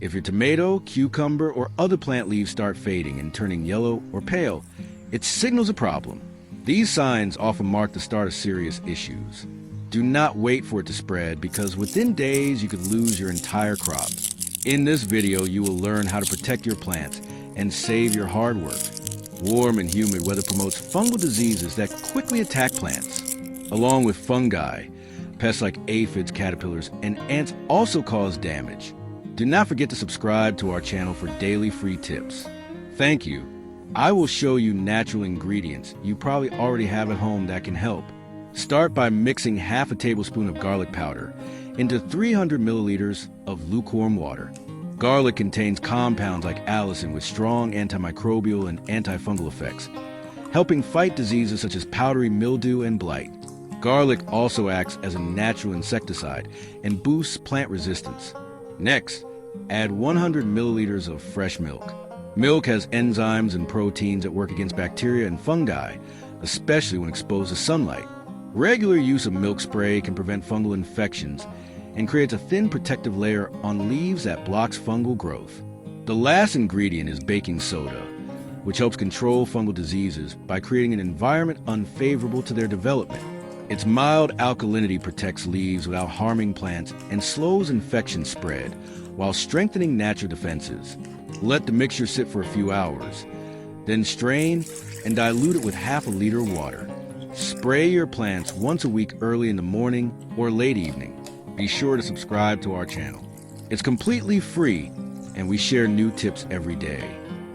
If your tomato, cucumber, or other plant leaves start fading and turning yellow or pale, it signals a problem. These signs often mark the start of serious issues. Do not wait for it to spread, because within days you could lose your entire crop. In this video, you will learn how to protect your plants and save your hard work. Warm and humid weather promotes fungal diseases that quickly attack plants. Along with fungi, pests like aphids, caterpillars, and ants also cause damage. Do not forget to subscribe to our channel for daily free tips. Thank you. I will show you natural ingredients you probably already have at home that can help. Start by mixing half a tablespoon of garlic powder into 300 milliliters of lukewarm water. Garlic contains compounds like allicin with strong antimicrobial and antifungal effects, helping fight diseases such as powdery mildew and blight. Garlic also acts as a natural insecticide and boosts plant resistance. Next, add 100 milliliters of fresh milk. Milk has enzymes and proteins that work against bacteria and fungi, especially when exposed to sunlight. Regular use of milk spray can prevent fungal infections and creates a thin protective layer on leaves that blocks fungal growth. The last ingredient is baking soda, which helps control fungal diseases by creating an environment unfavorable to their development. Its mild alkalinity protects leaves without harming plants and slows infection spread, while strengthening natural defenses. Let the mixture sit for a few hours, then strain and dilute it with half a liter of water. Spray your plants once a week early in the morning or late evening. Be sure to subscribe to our channel. It's completely free, and we share new tips every day.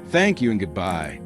Thank you and goodbye.